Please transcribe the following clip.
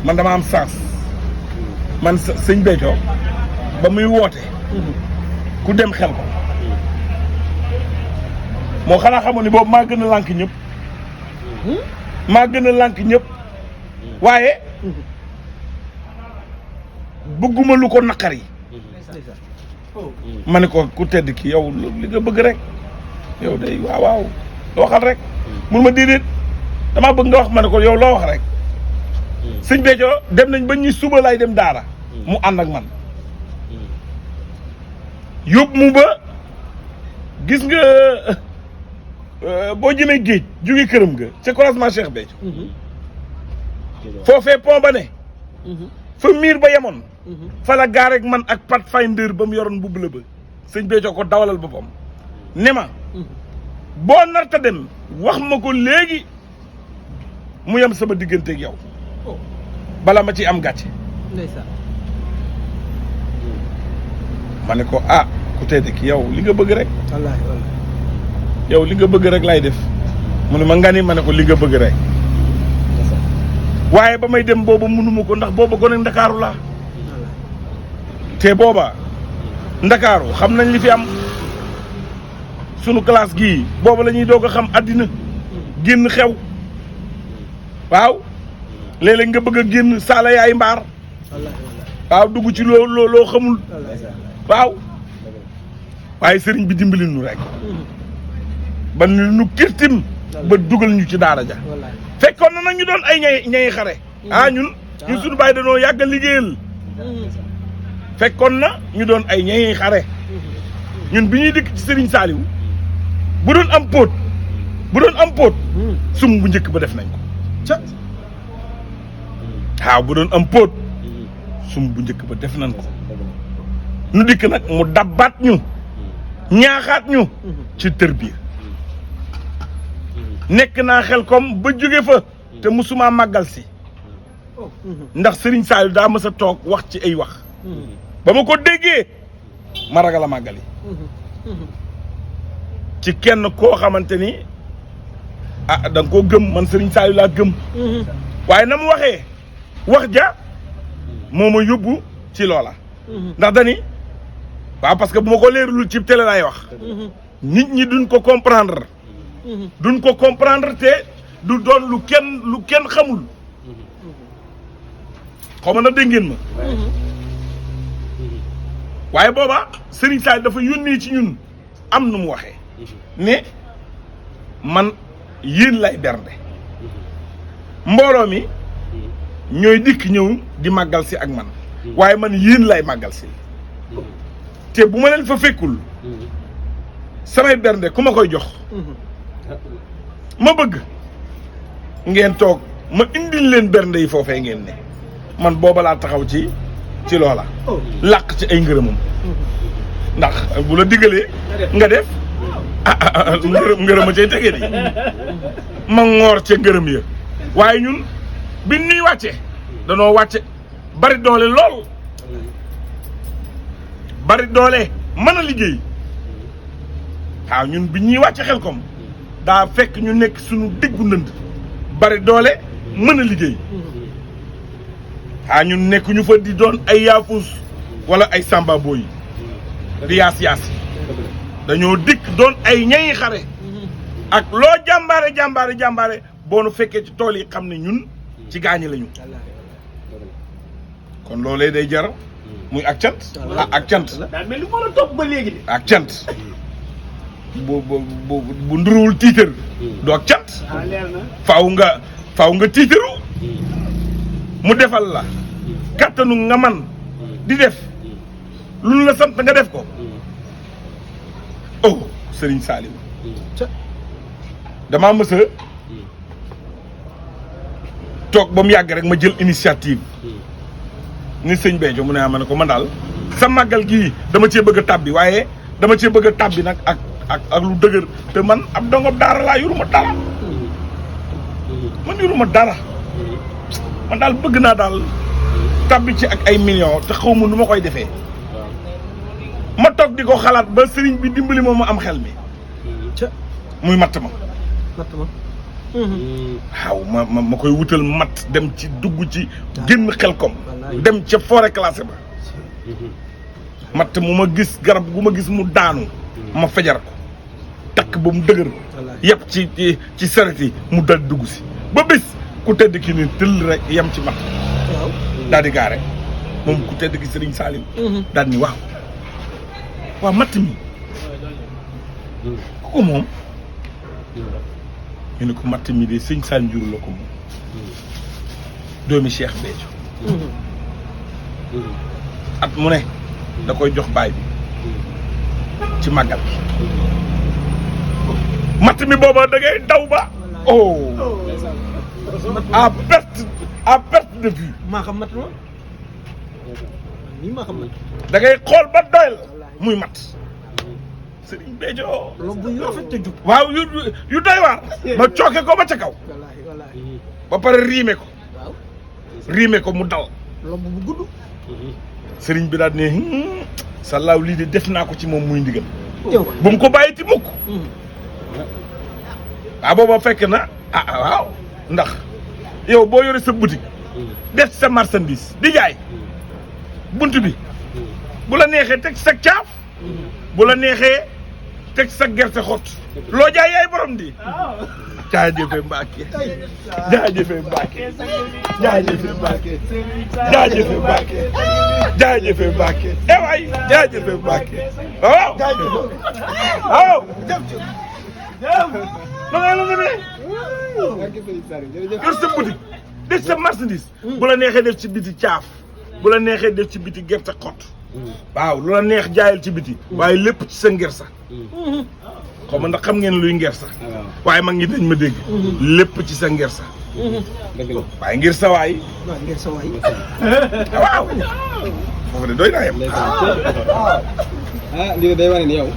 man dama am sens man sëñ Béthio ba muy woote ku dem xel ko moo xanaa xamoon ni boobu maa gën a lànk ñëpp maa gën a lànk ñëpp waaye bëgguma lu ko naqari ma ne ko ku tedd ki yow li nga bëgg rek yow day waaw waxal rek mun ma déedéet damaa bëgg nga wax ma ne ko yow loo wax rek sëñ Béthio dem nañ ba ñuy suba lay dem daara mu ànd ak man yóbbu mu ba gis nga boo jëmee géej jóge këram nga ca croisement Cheikh Béthio foofee pont ba ne fa miir ba yemoon fa la gaar rek man ak Pathfinder ba mu yoroon bu bula ba sëñ Béthio ko dawalal boppam ne ma boo narta dem wax ma ko léegi mu yem sama digganteeg yow bala ma ci am gàcce ma ne ko ah ku tedd ki yow li nga bëgg rek wallaahi yow li nga bëgg rek lay def mu ne ma nga ni ma ne ko li nga bëgg rek waaye ba may dem booba mënuma ko ndax booba gone ndakaaru laa te booba ndakaaru xam nañ li fi am sunu classe gii booba la ñuy doog a xam àddina génn xew waaw léeg-léeg nga bëgg a génn saala yaay mbaar waaw dugg ci loo xamul waaw waaye sëriñ bi dimbali nu rek ba nu kirtim ba dugal ñu ci daara ja fekkoon na nag ñu doon ay ñay xare ñun suñu bàyyi dañoo yàgg a liggéeyal fekkoon na ñu doon ay ñay xare ñun bi ñuy dikk ci sëriñ Saliou bu doon am póot sum bu njëkk ba def nañ ko waaw bu doon am póot sum bu njëkk ba def nañ ko nu dikk nag mu dabbaat ñu ñaaxaat ñu ci tërbiya nekk naa xel kom ba jóge fa te musuma màggal si ndax Serigne Saliou daa mës a toog wax ci ay wax ba ma ko déggee ma ragal a màggali ci kenn koo xamante ni da nga koo gëm man Serigne Saliou laa gëm waaye na mu waxee wax ja moo ma yóbbu ci loola ndax dani waaw parce que bu ma ko leeralul ci télé laay wax nit ñi duñ ko comprendre te du doon lu kenn xamul xaw ma na dégg ngeen ma waaye booba Serigne Saliou dafa yónnee ci ñun am nu mu waxee ne man yéen lay bernde mbooloo mi ñooy dikk ñëw di màggal si ak man waaye man yéen lay màggal si te bu ma leen fa fekkul samay bernde ku ma koy jox ma bëgg ngeen toog ma indil leen bernde yi foofee ngeen ne man booba laa taxaw ci loola làq ci ay ngërëmam ndax bu la diggalee nga def ngërëm a cay tegee di ma ngoor ca ngërëm ya waaye ñun bi ñuy wàcce danoo wàcce bari doole lool bari doole mën a liggéey waaw ñun bi ñuy wàcce Xelkom daa fekk ñu nekk suñu diggu ndënd bari doole mën a liggéey ñun nekk ñu fa di doon ay yaafus wala ay samba boy di yaas dañoo dikk doon ay ñayi xare ak loo jàmbaare boo nu fekkee ci tool yi xam ne ñun ci gaañi lañu kon loolee day jar muy ak cant ak cant daa mel ni moo la topp ba léegi de ak cant bu nduruwul tiitër du ak cant leer na faaw nga tiitëru mu defal la kattanu nga man di def lu la sant nga def ko Serigne Saliou damaa mës a toog ba mu yàgg rek ma jël initiative ni sëñ Béthio mu ne ma ne ko man daal sa màggal gii dama cee bëgg a tàbbi waaye dama cee bëgg a tàbbi nag ak lu dëgër te man ab dongob daara laa yoruma dara man daal bëgg naa daal tàbbi ci ak ay millions te xaw ma nu ma koy defee ma toog di ko xalaat ba sëriñ bi dimbali ma am xel mi muy matt ma waaw ma koy wutal mat dem ci dugg ci génn Xelkom dem ca forêt classée ba matt mu ma gis garab gu ma gis mu daanu ma fajar ko takk ba mu dëgër yëpp ci saret yi mu dal dugg si ba bis ku tedd ki ni tëll rek yem ci matt daal di gaare moom ku tedd ki Serigne Saliou daal ni waaw matt mi ku ko moom ñu ne ko matt mi de sëñ Sane Ndiour la ko moom doomi Cheikh Béthio at mu ne da koy jox baay bi ci màggal bi matt mi booba da ngay daw ba à perte de vue maa xam mat ma nii maa xam mat da ngay xool ba doyal muy mat Serigne Béthio loolu yu rafet te jub waaw yu doy waar ma cooke ko ba ca kaw ba pare riime ko mu dal loolu bu gudd Serigne bi daal ne sallaaw lii de def naa ko ci moom muy ndigal bu mu ko bàyyi ti mukk waaw booba fekk na waaw ndax yow boo yore sa boutique def sa marchandise di jaay bunt bi bu la neexee teg sa caaf bu la neexee teg sa gerte xott loo jaay yaay borom di jaajëfe Mbàkke jaajëfe Mbàkke jaajëfe Mbàkke jaajëfe Mbàkke jaajëfe Mbàkke waay jaajëfe Mbàkke waaw waaw ma ngay la nga ne yor sa boutique def sa marchandise bu la neexee def ci biti caaf bu la neexee def ci biti gerte xott waaw lu la neex jaayal ci biti waaye lépp ci sa ngersa xaw ma ndax xam ngeen luy ngersa waaye mag ñi dañ ma dégg lépp ci sa ngersa waaye ngir sa waay waaw foofu de doy naa yem lii day wane ni yow